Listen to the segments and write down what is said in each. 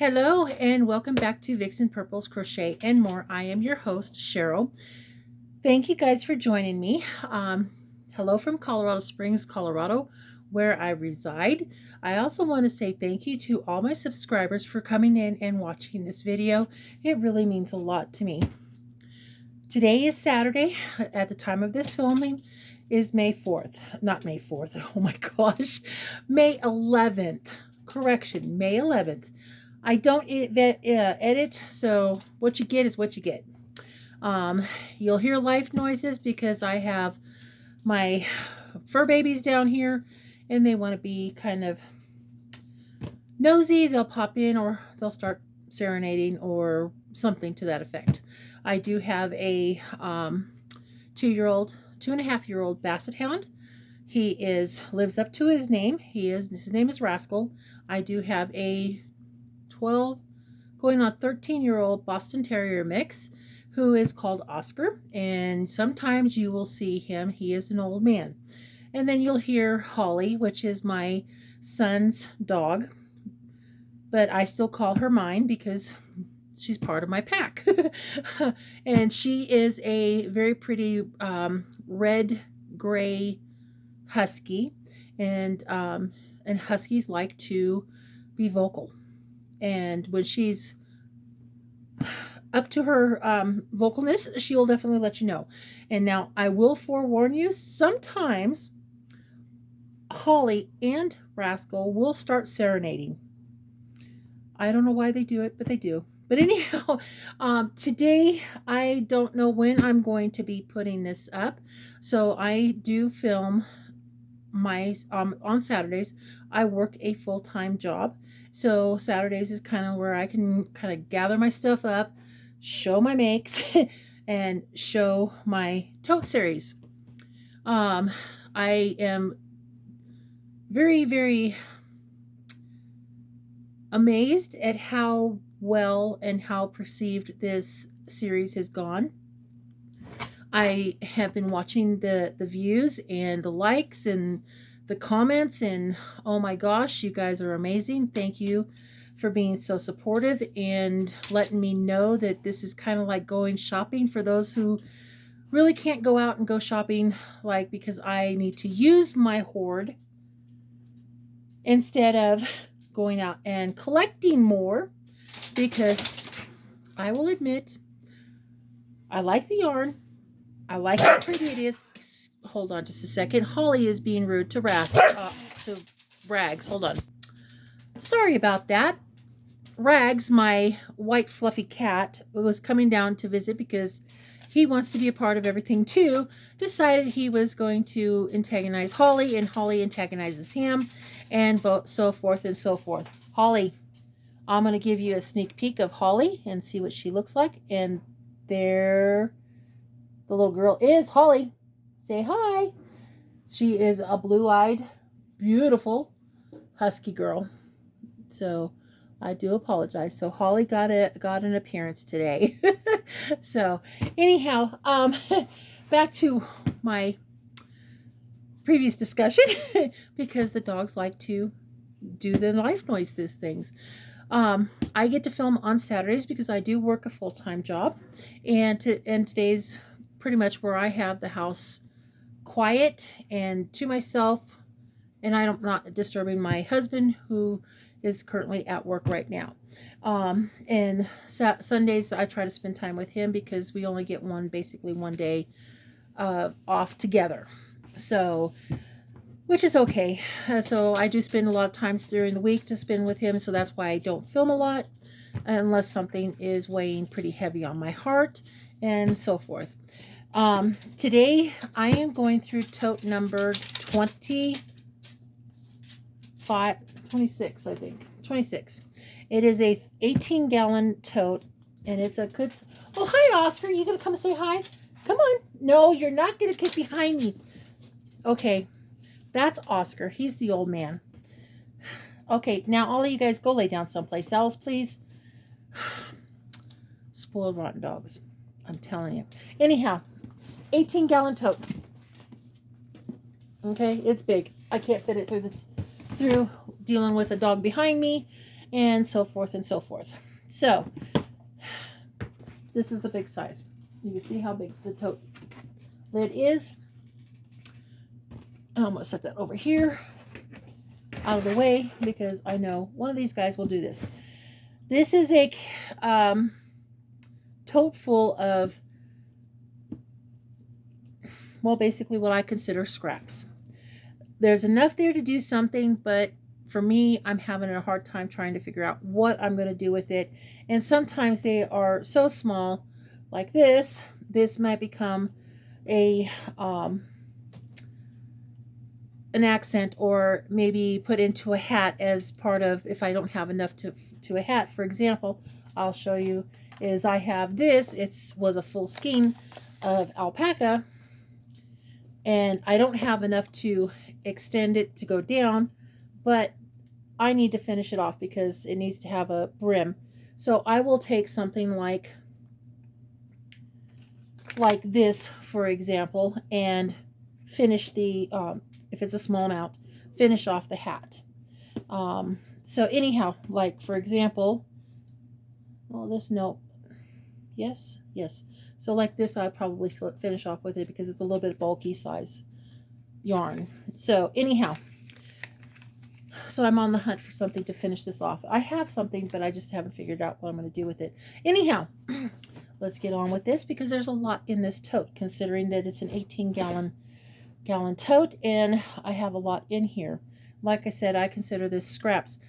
Hello and welcome back to Vixen Purple's Crochet and More. I am your host, Cheryl. Thank you guys for joining me. Hello from Colorado Springs, Colorado, where I reside. I also want to say thank you to all my subscribers for coming in and watching this video. It really means a lot to me. Today is Saturday. At the time of this filming is May 4th. Not May 4th. Oh my gosh. May 11th. Correction, May 11th. I don't edit, so what you get is what you get. You'll hear life noises because I have my fur babies down here and they want to be kind of nosy. They'll pop in or they'll start serenading or something to that effect. I do have a 2.5-year-old basset hound. He lives up to his name. His name is Rascal. I do have a 12 going on 13-year-old Boston Terrier mix who is called Oscar, and sometimes you will see him. He is an old man. And then you'll hear Holly, which is my son's dog, but I still call her mine because she's part of my pack. And she is a very pretty red gray husky, and huskies like to be vocal. And when she's up to her vocalness, she'll definitely let you know. And now I will forewarn you, sometimes Holly and Rascal will start serenading. I don't know why they do it, but they do. But anyhow, today I don't know when I'm going to be putting this up. So I do film my on Saturdays. I work a full-time job. So Saturdays is kind of where I can kind of gather my stuff up, show my makes, and show my tote series. I am very, very amazed at how well and how perceived this series has gone. I have been watching the views and the likes and the comments, and oh my gosh, you guys are amazing. Thank you for being so supportive and letting me know that this is kind of like going shopping for those who really can't go out and go shopping, like, because I need to use my hoard instead of going out and collecting more, because I will admit I like the yarn. I like how pretty it is. Hold on just a second. Holly is being rude to Rags. Hold on. Sorry about that. Rags, my white fluffy cat, was coming down to visit because he wants to be a part of everything too. Decided he was going to antagonize Holly, and Holly antagonizes him, and so forth and so forth. Holly, I'm going to give you a sneak peek of Holly and see what she looks like. And there the little girl is Holly. Say hi. She is a blue-eyed, beautiful husky girl. So I do apologize. So Holly got an appearance today. So anyhow, back to my previous discussion, because the dogs like to do the life noise things. I get to film on Saturdays because I do work a full-time job, and today's pretty much where I have the house quiet and to myself, and I'm not disturbing my husband, who is currently at work right now. And Sundays I try to spend time with him because we only get one day off together. So, which is okay. So I do spend a lot of times during the week to spend with him, so that's why I don't film a lot unless something is weighing pretty heavy on my heart and so forth. Today I am going through tote number 26, I think. 26. It is a 18-gallon tote, and it's a good... Oh, hi, Oscar. You gonna come say hi? Come on. No, you're not gonna get behind me. Okay, that's Oscar. He's the old man. Okay, now all of you guys go lay down someplace else, please. Spoiled rotten dogs. I'm telling you. Anyhow, 18-gallon tote. Okay, it's big. I can't fit it through dealing with a dog behind me and so forth and so forth. So this is the big size. You can see how big the tote lid is. I'm gonna set that over here out of the way because I know one of these guys will do this. This is a tote full of, well, basically what I consider scraps. There's enough there to do something, but for me, I'm having a hard time trying to figure out what I'm going to do with it. And sometimes they are so small, like this. This might become a an accent, or maybe put into a hat as part of, if I don't have enough to a hat. For example, I'll show you is I have this. It was a full skein of alpaca, and I don't have enough to extend it to go down, but I need to finish it off because it needs to have a brim. So I will take something like this, for example, and finish the, if it's a small amount, finish off the hat. So anyhow, like for example, well, this, no, yes. So like this, I probably finish off with it because it's a little bit bulky size yarn. So anyhow, so I'm on the hunt for something to finish this off. I have something, but I just haven't figured out what I'm going to do with it. Anyhow, let's get on with this because there's a lot in this tote, considering that it's an 18-gallon tote, and I have a lot in here. Like I said, I consider this scraps.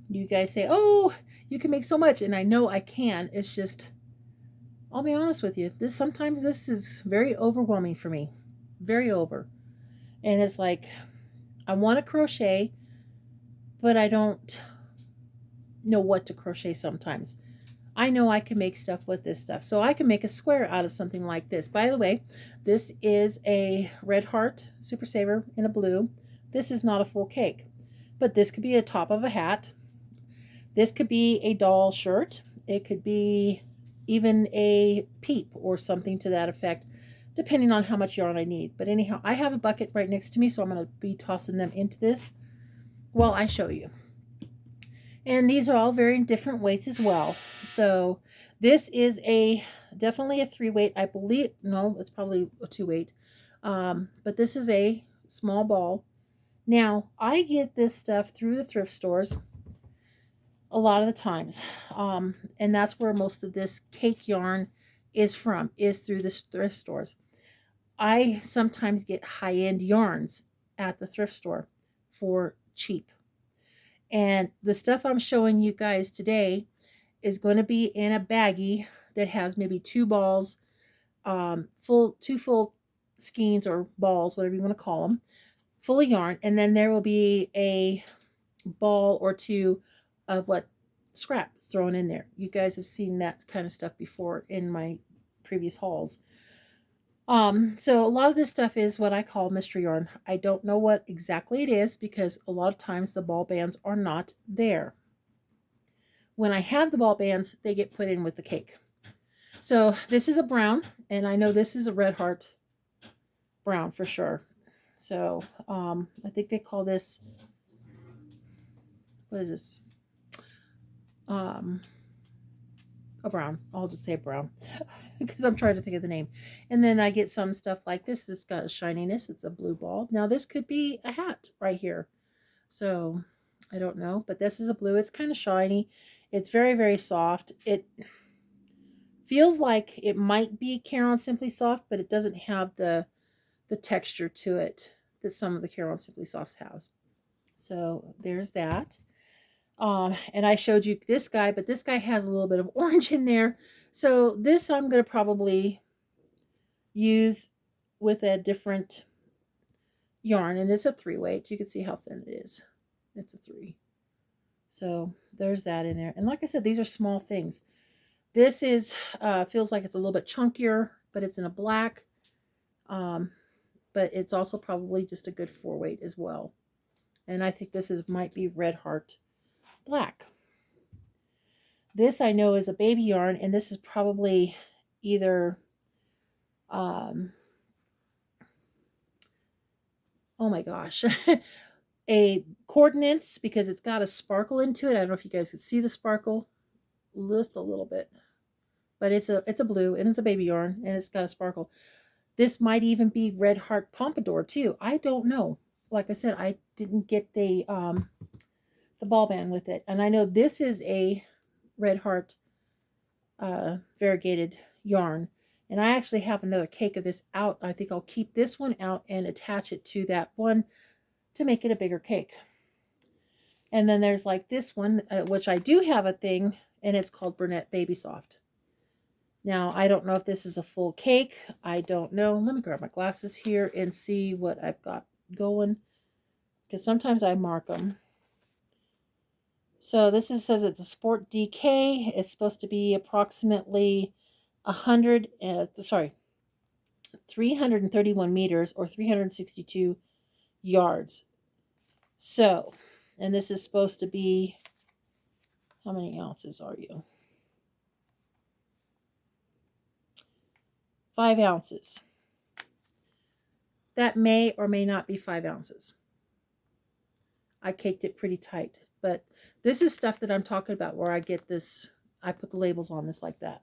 You guys say, oh, you can make so much, and I know I can. It's just, I'll be honest with you, sometimes this is very overwhelming for me. Very over. And it's like, I want to crochet, but I don't know what to crochet sometimes. I know I can make stuff with this stuff. So I can make a square out of something like this. By the way, this is a red heart Super Saver in a blue. This is not a full cake, but this could be a top of a hat. This could be a doll shirt. It could be even a peep or something to that effect, depending on how much yarn I need. But anyhow, I have a bucket right next to me, so I'm going to be tossing them into this while I show you. And these are all very different weights as well. So this is definitely a 3-weight, I believe. No, it's probably a 2-weight. But this is a small ball. Now, I get this stuff through the thrift stores a lot of the times. And that's where most of this cake yarn is from, is through the thrift stores. I sometimes get high-end yarns at the thrift store for cheap. And the stuff I'm showing you guys today is going to be in a baggie that has maybe 2 balls, two full skeins or balls, whatever you want to call them, full of yarn. And then there will be a ball or 2 of what scrap thrown in there. You guys have seen that kind of stuff before in my previous hauls. So a lot of this stuff is what I call mystery yarn. I don't know what exactly it is because a lot of times the ball bands are not there. When I have the ball bands, they get put in with the cake. So this is a brown, and I know this is a red heart brown for sure. So I think they call this, what is this? A brown. I'll just say a brown because I'm trying to think of the name. And then I get some stuff like this. It's got a shininess. It's a blue ball. Now this could be a hat right here. So I don't know, but this is a blue. It's kind of shiny. It's very, very soft. It feels like it might be Care Simply Soft, but it doesn't have the texture to it that some of the Care Simply Softs has. So there's that. And I showed you this guy, but this guy has a little bit of orange in there. So this I'm going to probably use with a different yarn, and it's a 3-weight. You can see how thin it is. It's a 3. So there's that in there. And like I said, these are small things. This is feels like it's a little bit chunkier, but it's in a black. But it's also probably just a good 4-weight as well. And I think this might be Red Heart Black. This I know is a baby yarn, and this is probably either, oh my gosh, a coordinates because it's got a sparkle into it. I don't know if you guys can see the sparkle just a little bit, but it's a blue and it's a baby yarn and it's got a sparkle. This might even be Red Heart Pompadour too. I don't know. Like I said, I didn't get the ball band with it, and I know this is a Red Heart variegated yarn. And I actually have another cake of this out. I think I'll keep this one out and attach it to that one to make it a bigger cake. And then there's like this one, which I do have a thing, and it's called Burnett Baby Soft. Now, I don't know if this is a full cake. I don't know. Let me grab my glasses here and see what I've got going, because sometimes I mark them. So this says it's a Sport DK. It's supposed to be approximately 331 meters or 362 yards. So, and this is supposed to be, how many ounces are you? 5 ounces. That may or may not be 5 ounces. I caked it pretty tight, but this is stuff that I'm talking about where I get this, I put the labels on this like that.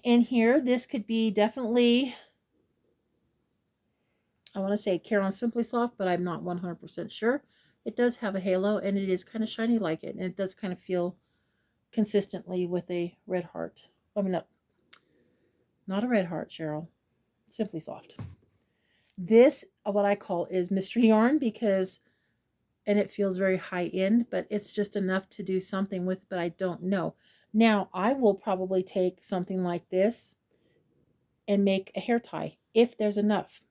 In here, this could be definitely, I want to say Caron Simply Soft, but I'm not 100% sure. It does have a halo, and it is kind of shiny like it, and it does kind of feel consistently with a Red Heart. I mean, not a Red Heart, Cheryl. Simply Soft. This, what I call, is mystery yarn because, and it feels very high end, but it's just enough to do something with, but I don't know. Now, I will probably take something like this and make a hair tie if there's enough,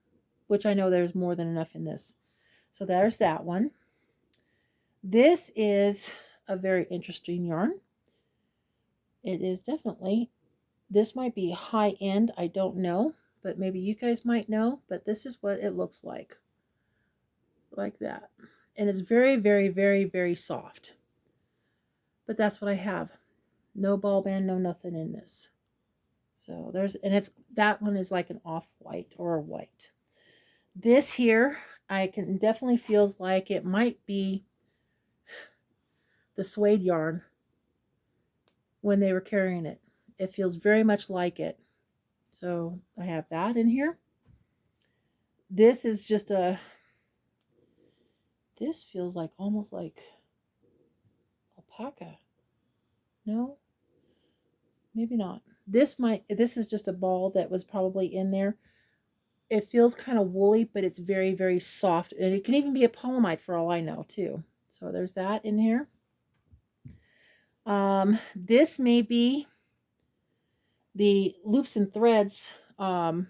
which I know there's more than enough in this. So there's that one. This is a very interesting yarn. It is definitely, this might be high end, I don't know, but maybe you guys might know, but this is what it looks like that. And it's very, very, very, very soft. But that's what I have. No ball band, no nothing in this. So there's, and it's, that one is like an off-white or a white. This here, I can definitely feels like it might be the suede yarn when they were carrying it. It feels very much like it. So I have that in here. This is just a, this feels like almost like alpaca. No, maybe not. This is just a ball that was probably in there. It feels kind of woolly, but it's very, very soft. And it can even be a polyamide for all I know, too. So there's that in here. This may be the Loops and Threads Country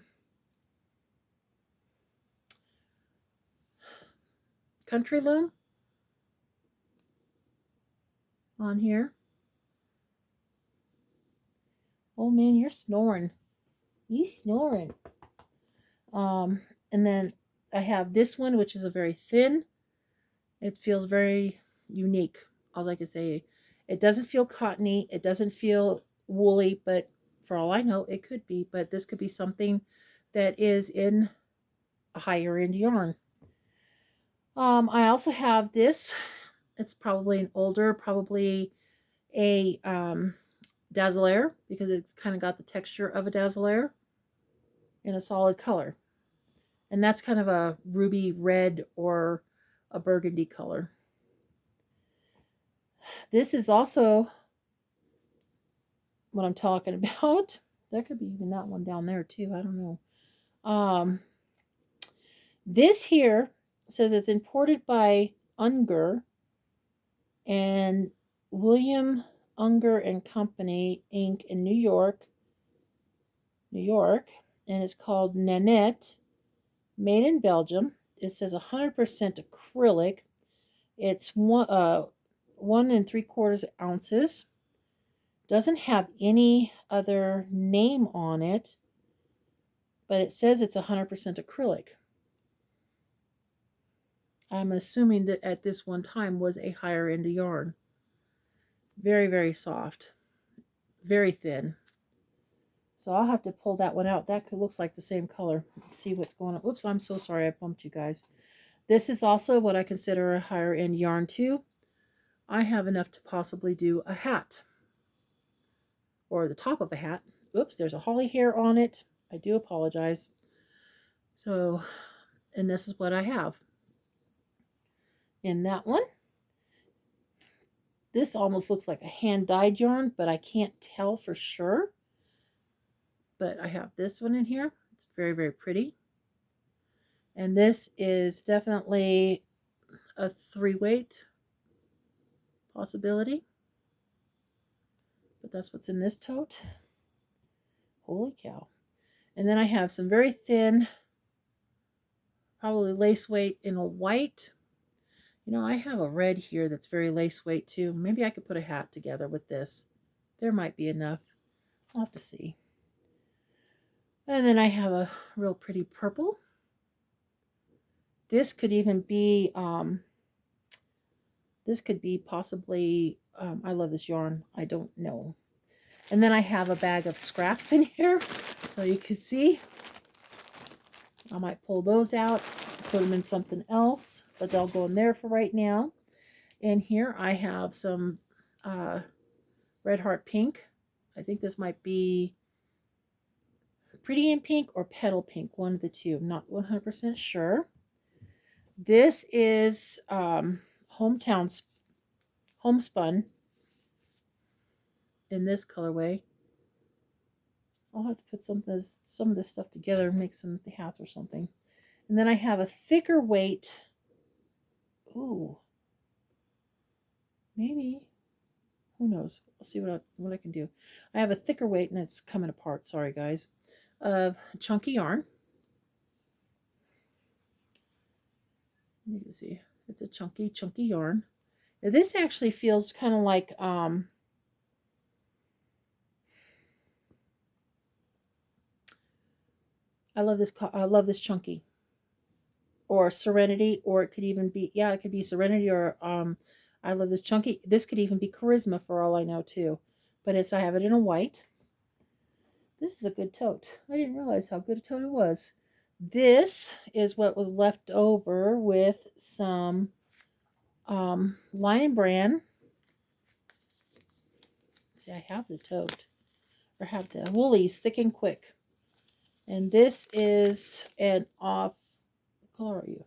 Loom on here. Oh man, you're snoring. You snoring. And then I have this one, which is a very thin. It feels very unique. All I can say, it doesn't feel cottony. It doesn't feel woolly, but for all I know, it could be. But this could be something that is in a higher end yarn. I also have this. It's probably an older, probably a Dazzler because it's kind of got the texture of a Dazzler in a solid color. And that's kind of a ruby red or a burgundy color. This is also what I'm talking about. That could be even that one down there too. I don't know. This here says it's imported by Unger and William Unger and Company Inc. in New York, and it's called Nanette, made in Belgium. It says 100% acrylic. It's 1 3/4 ounces. Doesn't have any other name on it, but it says it's 100% acrylic. I'm assuming that at this one time was a higher end yarn. Very, very soft. Very thin. So I'll have to pull that one out. That looks like the same color. Let's see what's going on. Oops, I'm so sorry I bumped you guys. This is also what I consider a higher end yarn too. I have enough to possibly do a hat or the top of a hat. Oops, there's a holly hair on it. I do apologize. So, and this is what I have in that one. This almost looks like a hand-dyed yarn, but I can't tell for sure. But I have this one in here. It's very, very pretty. And this is definitely a 3-weight possibility. But that's what's in this tote. Holy cow. And then I have some very thin, probably lace weight in a white. You know, I have a red here that's very lace weight too. Maybe I could put a hat together with this. There might be enough. I'll have to see. And then I have a real pretty purple. This could even be, this could be possibly, I love this yarn. I don't know. And then I have a bag of scraps in here. So you can see. I might pull those out, put them in something else, but they'll go in there for right now. And here I have some Red Heart Pink. I think this might be Pretty in Pink or Petal Pink, one of the two. I'm not 100% sure. This is homespun in this colorway. I'll have to put some of this stuff together and make some of the hats or something. And then I have a thicker weight. Ooh, maybe. Who knows? I'll see what I can do. I have a thicker weight, and it's coming apart. Sorry, guys. Of chunky yarn. You can see it's a chunky yarn. Now, this actually feels kind of like I love this chunky, or Serenity, or it could even be, yeah, it could be Serenity, or I love this chunky. This could even be Charisma for all I know too, but I have it in a white. This is a good tote. I didn't realize how good a tote it was. This is what was left over with some Lion Brand. See, I have the tote, or have the Woolies Thick and Quick. And this is an off, what color are you?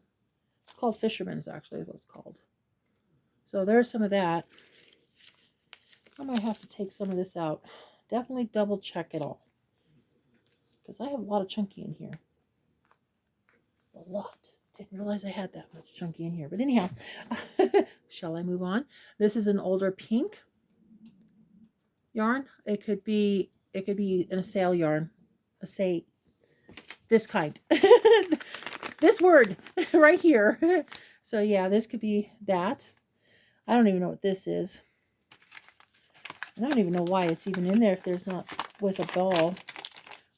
It's called Fisherman's, actually, is what it's called. So there's some of that. I might have to take some of this out. Definitely double check it all, because I have a lot of chunky in here. A lot. Didn't realize I had that much chunky in here. But anyhow, shall I move on? This is an older pink yarn. It could be an a sail yarn. This kind. This word right here. So yeah, this could be that. I don't even know what this is. I don't even know why it's even in there if there's not with a ball.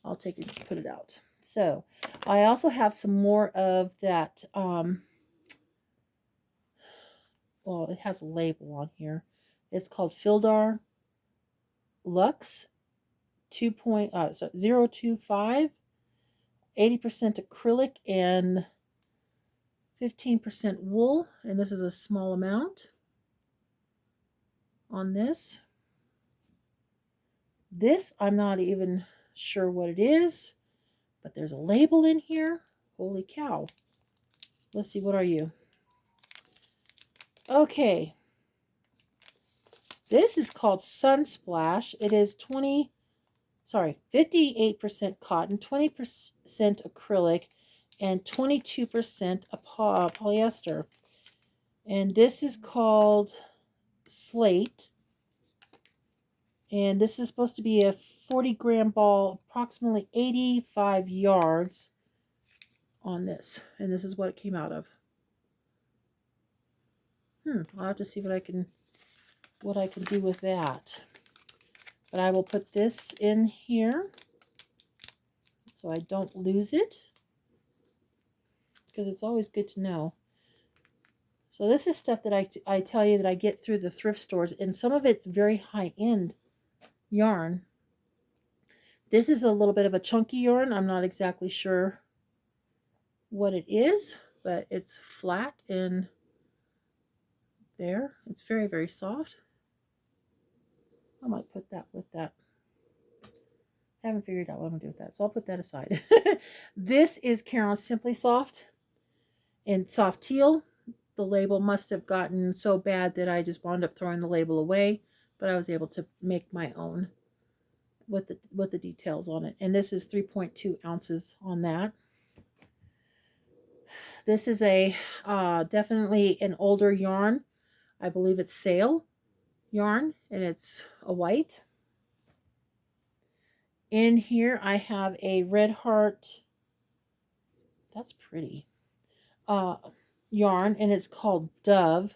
I'll take it and put it out. So I also have some more of that. Well, it has a label on here. It's called Fildar Lux 025, 80% acrylic and 15% wool. And this is a small amount on this. This, I'm not even sure what it is, but there's a label in here. Holy cow. Let's see, what are you? Okay. This is called Sunsplash. It is 58% cotton, 20% acrylic, and 22% polyester. And this is called Slate. And this is supposed to be a 40-gram ball, approximately 85 yards on this. And this is what it came out of. I'll have to see what I can do with that. But I will put this in here so I don't lose it, because it's always good to know. So this is stuff that I tell you that I get through the thrift stores, and some of it's very high-end yarn. This is a little bit of a chunky yarn. I'm not exactly sure what it is. but it's flat and there. It's very, very soft. I might put that with that. I haven't figured out what I'm going to do with that, so I'll put that aside. This is Carol's Simply Soft in soft teal. The label must have gotten so bad that I just wound up throwing the label away, but I was able to make my own with the details on it. And this is 3.2 ounces on that. This is a definitely an older yarn. I believe it's sail yarn, and it's a white. In here I have a Red Heart, that's pretty, yarn, and it's called Dove,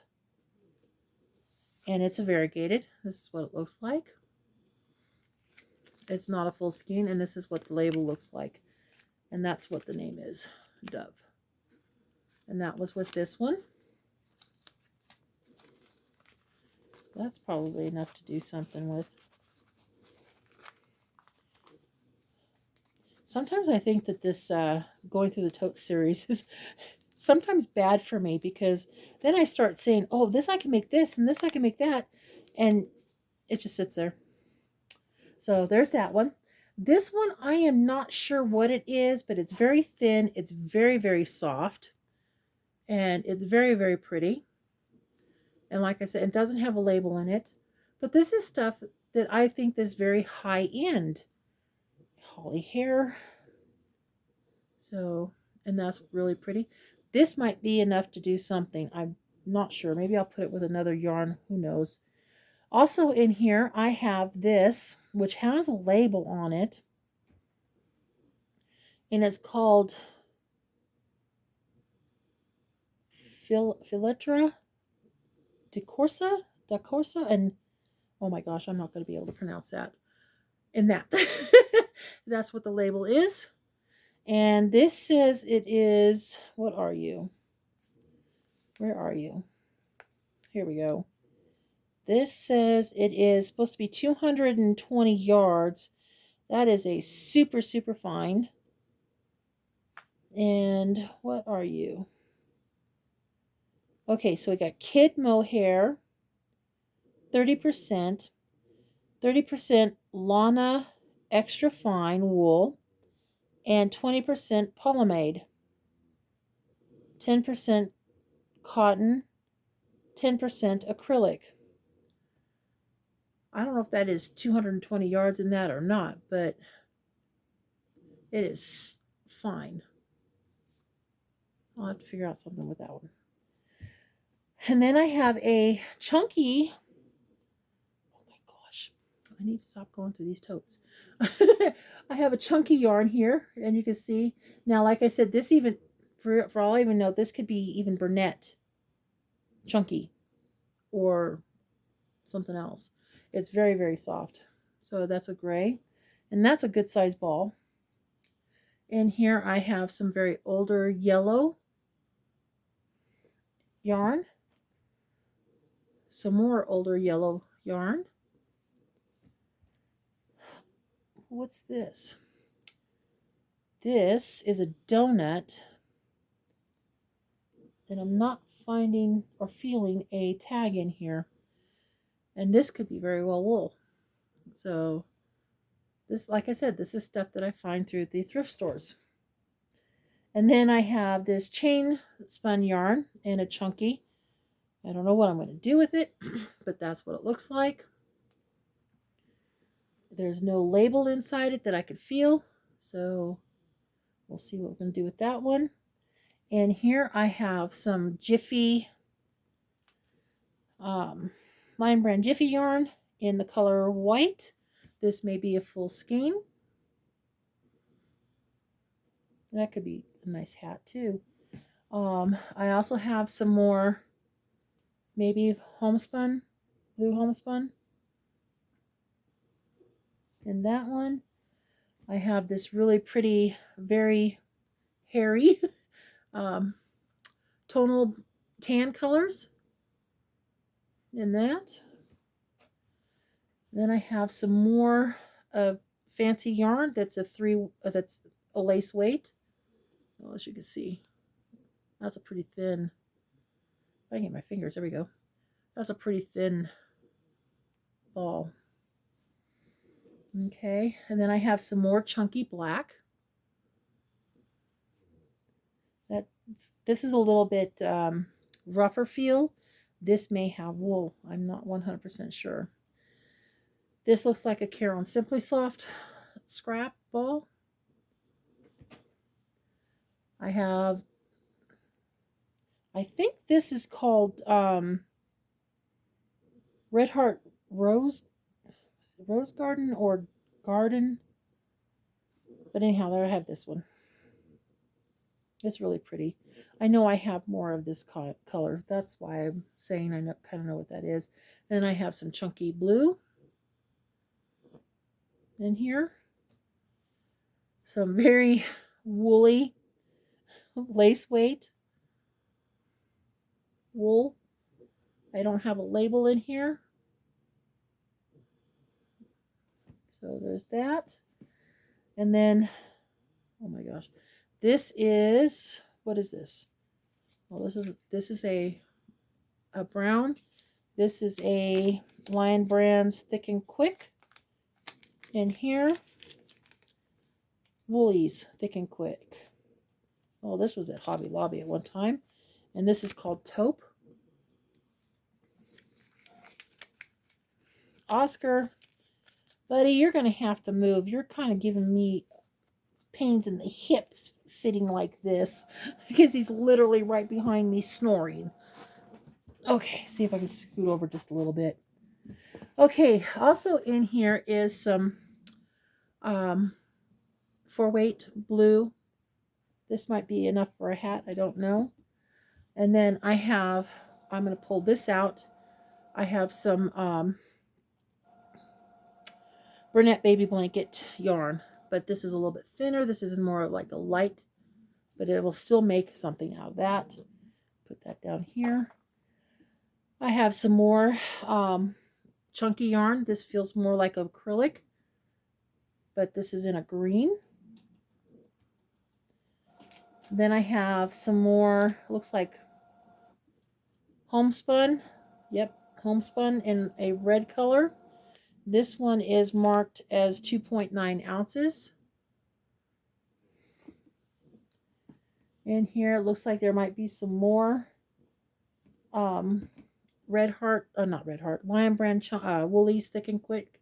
and it's a variegated. This is what it looks like. It's not a full skein, and this is what the label looks like, and that's what the name is, Dove. And that was with this one. That's probably enough to do something with. Sometimes I think that this going through the tote series is sometimes bad for me, because then I start saying, oh, this I can make this, and this I can make that, and it just sits there. So there's that one. This one, I am not sure what it is, but it's very thin. It's very, very soft, and it's very, very pretty. And like I said, it doesn't have a label in it, but this is stuff that I think is very high end. Holly hair. So, and that's really pretty. This might be enough to do something. I'm not sure. Maybe I'll put it with another yarn. Who knows? Also in here, I have this, which has a label on it. And it's called Filetra de Corsa. And oh my gosh, I'm not going to be able to pronounce that. And that. That's what the label is. And this says it is, what are you? Where are you? Here we go. This says it is supposed to be 220 yards. That is a super, super fine. And what are you? Okay, so we got kid mohair, 30%, 30% Lana extra fine wool, and 20% polyamide, 10% cotton, 10% acrylic. I don't know if that is 220 yards in that or not, but it is fine. I'll have to figure out something with that one. And then I have a chunky, oh my gosh, I need to stop going through these totes. I have a chunky yarn here, and you can see, now like I said, this even, for all I even know, this could be even Burnett chunky or something else. It's very, very soft. So that's a gray, and that's a good size ball. In here I have some very older yellow yarn, some more older yellow yarn. What's this? This is a donut, and I'm not finding or feeling a tag in here. And this could be very well wool. So this, like I said, this is stuff that I find through the thrift stores. And then I have this chain spun yarn and a chunky. I don't know what I'm going to do with it, but that's what it looks like. There's no label inside it that I could feel, so we'll see what we're going to do with that one. And here I have some Jiffy, Lion Brand Jiffy yarn in the color white. This may be a full skein. That could be a nice hat too. I also have some more, maybe homespun, blue homespun. In that one, I have this really pretty, very hairy tonal tan colors in that. Then I have some more fancy yarn that's a lace weight. Well, as you can see, That's a pretty thin, if I can get my fingers, there we go. That's a pretty thin ball. Okay, and then I have some more chunky black. This is a little bit rougher feel. This may have wool. I'm not 100% sure. This looks like a Caron Simply Soft scrap ball. I have, I think this is called Red Heart Rose Garden or Garden. But anyhow, there I have this one. It's really pretty. I know I have more of this color. That's why I'm saying I kind of know what that is. Then I have some chunky blue in here. Some very woolly lace weight wool. I don't have a label in here. So there's that. And then, oh my gosh, this is, what is this? Well, this is a brown. This is a Lion Brands Thick and Quick. And here, Woolies Thick and Quick. Oh, this was at Hobby Lobby at one time. And this is called Tote. Oscar, buddy, you're going to have to move. You're kind of giving me pains in the hips sitting like this because he's literally right behind me snoring. Okay, see if I can scoot over just a little bit. Okay, also in here is some 4-weight blue. This might be enough for a hat, I don't know. And then I have, I'm going to pull this out. I have some Burnett Baby Blanket yarn, but this is a little bit thinner. This is more like a light, but it will still make something out of that. Put that down here. I have some more chunky yarn. This feels more like acrylic, but this is in a green. Then I have some more, looks like homespun. Yep, homespun in a red color. This one is marked as 2.9 ounces. In here, it looks like there might be some more Red Heart, not Red Heart, Lion Brand Woolies Thick and Quick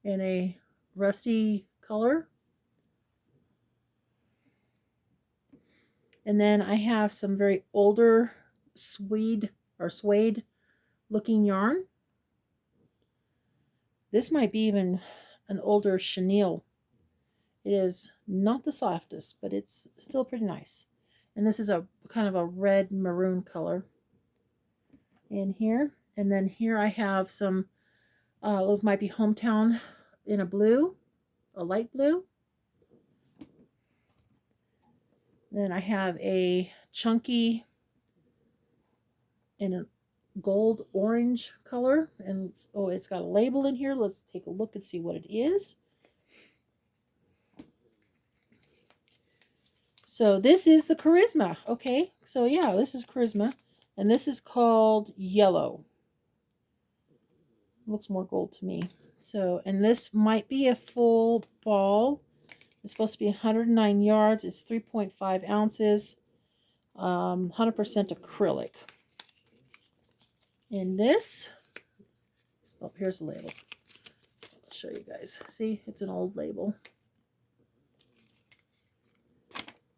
in a rusty color. And then I have some very older suede looking yarn. This might be even an older chenille. It is not the softest, but it's still pretty nice. And this is a kind of a red maroon color in here. And then here I have some, it might be Hometown in a blue, a light blue. Then I have a chunky in a gold orange color. And oh, it's got a label in here. Let's take a look and see what it is. So this is the Charisma. Okay, so yeah, this is Charisma. And this is called Yellow. Looks more gold to me. So, and this might be a full ball. It's supposed to be 109 yards. It's 3.5 ounces. 100% acrylic. In this, oh, here's the label. I'll show you guys. See, it's an old label.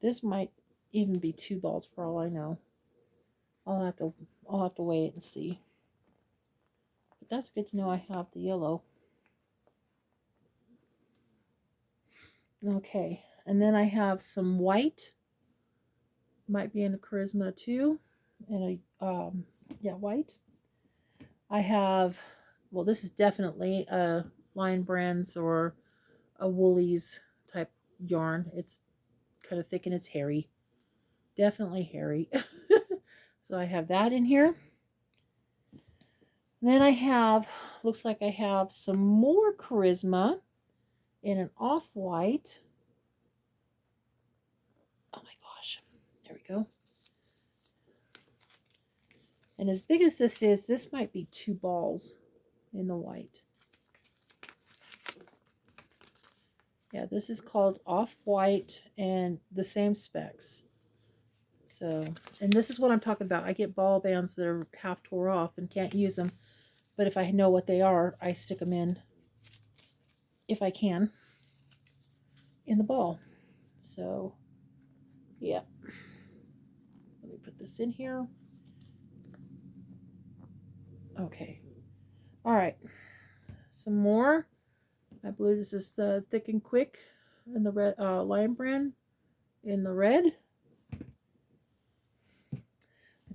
This might even be 2 balls for all I know. I'll have to weigh it and see. But that's good to know I have the yellow. Okay, and then I have some white. Might be in a Charisma too. And a yeah, white. I have, well, this is definitely a Lion Brands or a Woolies type yarn. It's kind of thick and it's hairy. Definitely hairy. So I have that in here. Then I have, looks like I have some more Charisma in an off-white. Oh my gosh. There we go. And as big as this is, this might be 2 balls in the white. Yeah, this is called Off-White and the same specs. So, and this is what I'm talking about. I get ball bands that are half tore off and can't use them. But if I know what they are, I stick them in, if I can, in the ball. So, yeah. Let me put this in here. Okay. All right. Some more. I believe this is the Thick and Quick in the red, Lion Brand in the red. I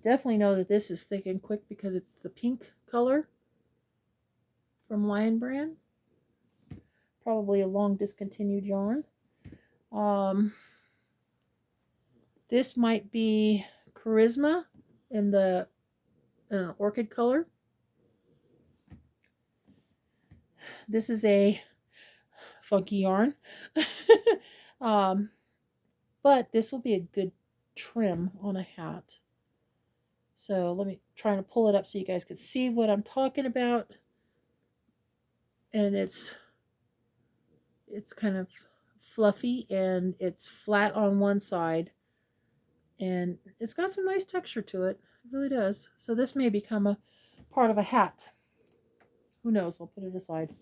definitely know that this is Thick and Quick because it's the pink color from Lion Brand. Probably a long discontinued yarn. This might be Charisma in the orchid color. This is a funky yarn. But this will be a good trim on a hat. So let me try to pull it up so you guys can see what I'm talking about. And it's kind of fluffy and it's flat on one side. And it's got some nice texture to it. It really does. So this may become a part of a hat. Who knows? I'll put it aside.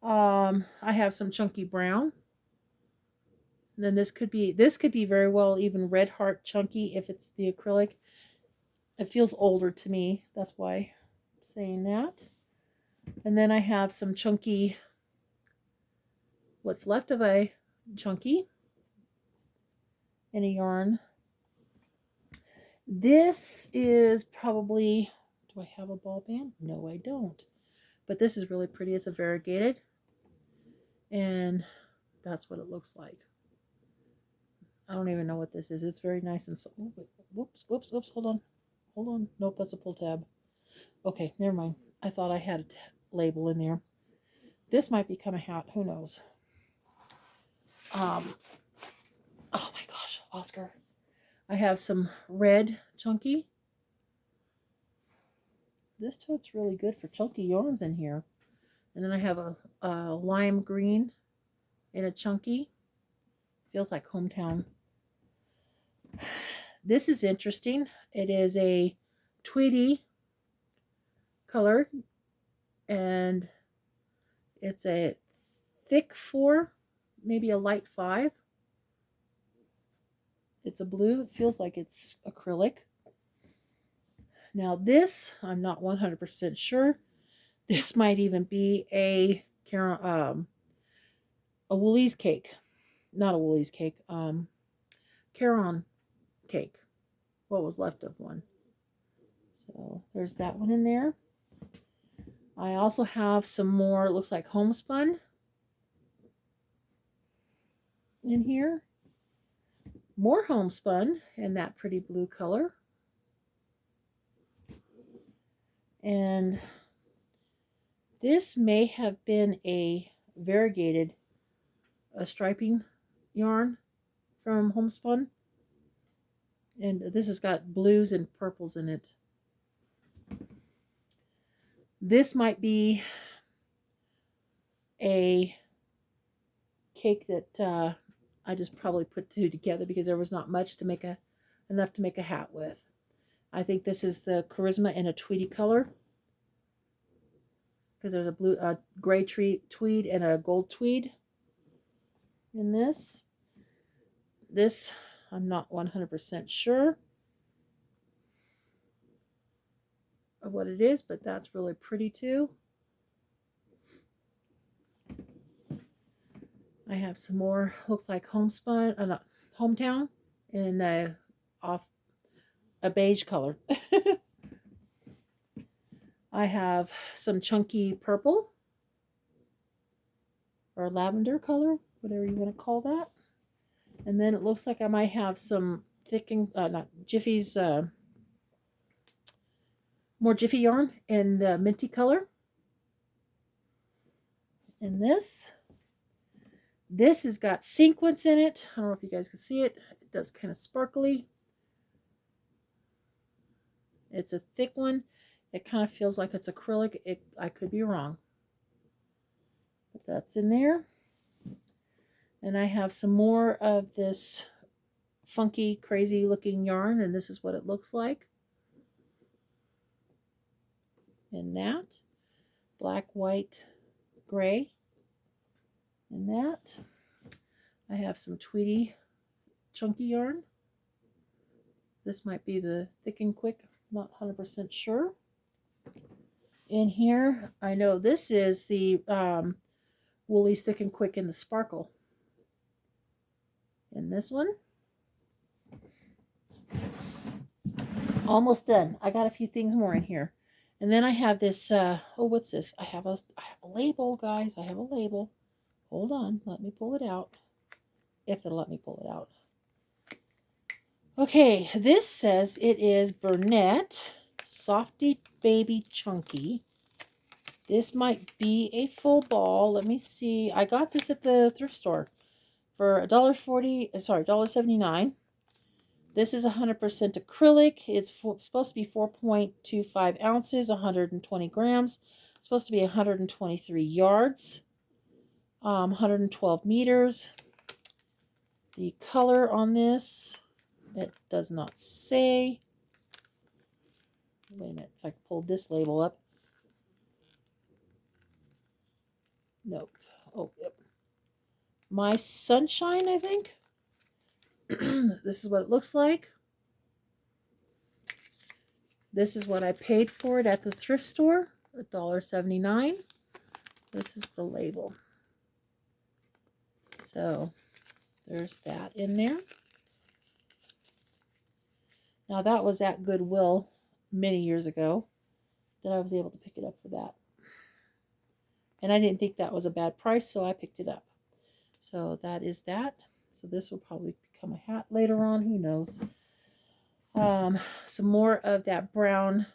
I have some chunky brown. And then this could be very well even red heart chunky if it's the acrylic. It feels older to me. That's why I'm saying that. And then I have some chunky, what's left of a chunky in a yarn. This is probably, do I have a ball band? No, I don't. But this is really pretty. It's a variegated. And that's what it looks like. I don't even know what this is. It's very nice and so. Whoops. Hold on. Nope, that's a pull tab. Okay, never mind. I thought I had a label in there. This might become a hat. Who knows? Oh my gosh, Oscar. I have some red chunky. This tote's really good for chunky yarns in here. And then I have a lime green in a chunky. Feels like hometown. This is interesting. It is a tweedy color. And it's a thick 4, maybe a light 5. It's a blue. It feels like it's acrylic. Now this, I'm not 100% sure. This might even be a Woolies cake. Not a Woolies cake. Caron cake. What was left of one. So there's that one in there. I also have some more, it looks like homespun in here. More homespun in that pretty blue color. And this may have been a variegated striping yarn from homespun. And this has got blues and purples in it. This might be a cake that I just probably put 2 together because there was not much to make enough to make a hat with. I think this is the Charisma in a tweedy color because there's a gray tweed and a gold tweed in this. This, I'm not 100% sure of what it is, but that's really pretty too. I have some more, looks like homespun, not hometown, in a beige color. I have some chunky purple or lavender color, whatever you want to call that. And then it looks like I might have some not Jiffy's, more Jiffy yarn in the minty color. And this has got sequins in it. I don't know if you guys can see it. It does kind of sparkly. It's a thick one. It kind of feels like it's acrylic. I could be wrong. But that's in there. And I have some more of this funky, crazy looking yarn, and this is what it looks like. And that. Black, white, gray. And that. I have some Tweety chunky yarn. This might be the Thick and Quick, not 100% sure. In here, I know this is the Woolies Thick and Quick in the Sparkle. And this one. Almost done. I got a few things more in here. And then I have this, oh, what's this? I have a label, guys. I have a label. Hold on. Let me pull it out. If it'll let me pull it out. Okay, this says it is Burnett Softy Baby Chunky. This might be a full ball. Let me see. I got this at the thrift store for $1.40. Sorry, $1.79. This is 100% acrylic. It's supposed to be 4.25 ounces, 120 grams. It's supposed to be 123 yards, 112 meters. The color on this, it does not say. Wait a minute, if I can pull this label up. Nope. Oh, yep. My Sunshine, I think. This is what it looks like. This is what I paid for it at the thrift store, $1.79. This is the label. So there's that in there. Now that was at Goodwill many years ago that I was able to pick it up for that. And I didn't think that was a bad price, so I picked it up. So that is that. So this will probably become a hat later on. Who knows? Some more of that brown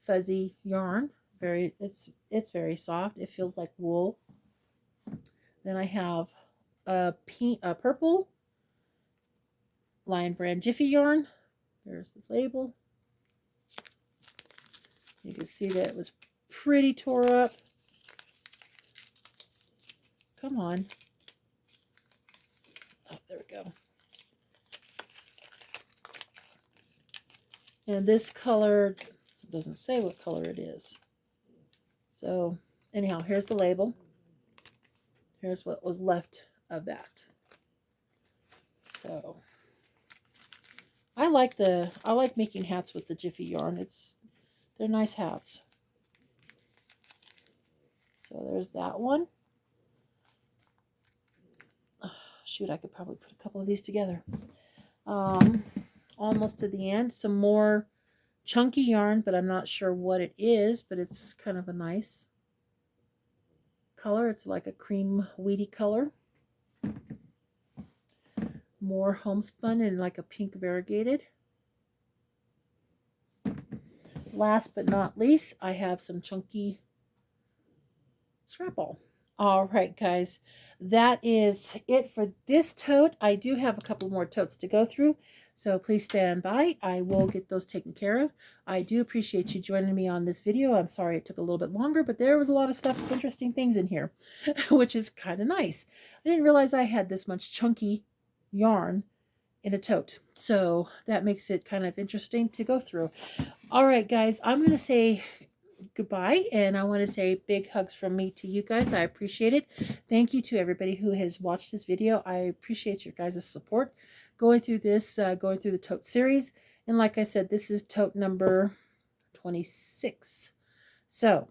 fuzzy yarn. It's very soft. It feels like wool. Then I have a purple Lion Brand Jiffy yarn. There's the label. You can see that it was pretty tore up. Come on. Oh, there we go. And this color doesn't say what color it is. So anyhow, here's the label. Here's what was left of that. So I like making hats with the Jiffy yarn. They're nice hats. So there's that one. Shoot, I could probably put a couple of these together. Almost to the end. Some more chunky yarn, but I'm not sure what it is, but it's kind of a nice color. It's like a cream weedy color. More homespun and like a pink variegated. Last but not least, I have some chunky scrap ball. All right, guys, that is it for this tote. I do have a couple more totes to go through, so please stand by. I will get those taken care of. I do appreciate you joining me on this video. I'm sorry it took a little bit longer, but there was a lot of stuff, interesting things in here, which is kind of nice. I didn't realize I had this much chunky yarn in a tote, so that makes it kind of interesting to go through. All right, guys, I'm going to say goodbye, and I want to say big hugs from me to you guys. I appreciate it. Thank you to everybody who has watched this video. I appreciate your guys' support going through this, going through the tote series. And like I said, this is tote number 26. So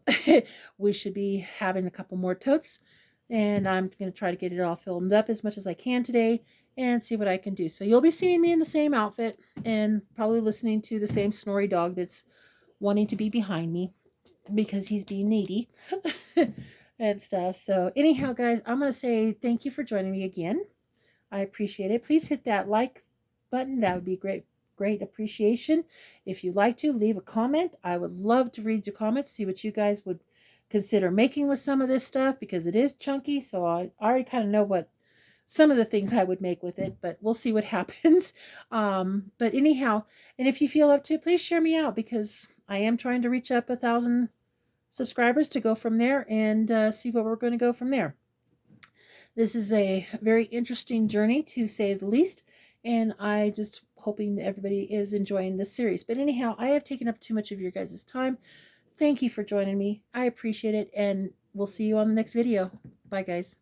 we should be having a couple more totes, and I'm going to try to get it all filmed up as much as I can today and see what I can do. So you'll be seeing me in the same outfit and probably listening to the same snory dog that's wanting to be behind me because he's being needy and stuff. So anyhow, guys, I'm going to say thank you for joining me again. I appreciate it. Please hit that like button. That would be great appreciation. If you'd like to, leave a comment. I would love to read your comments, see what you guys would consider making with some of this stuff, because it is chunky. So I already kind of know what some of the things I would make with it, but we'll see what happens. But anyhow, and if you feel up to it, please share me out, because I am trying to reach up 1,000 subscribers to go from there and see where we're going to go from there. This is a very interesting journey, to say the least, and I just hoping that everybody is enjoying this series. But anyhow, I have taken up too much of your guys' time. Thank you for joining me. I appreciate it, and we'll see you on the next video. Bye, guys.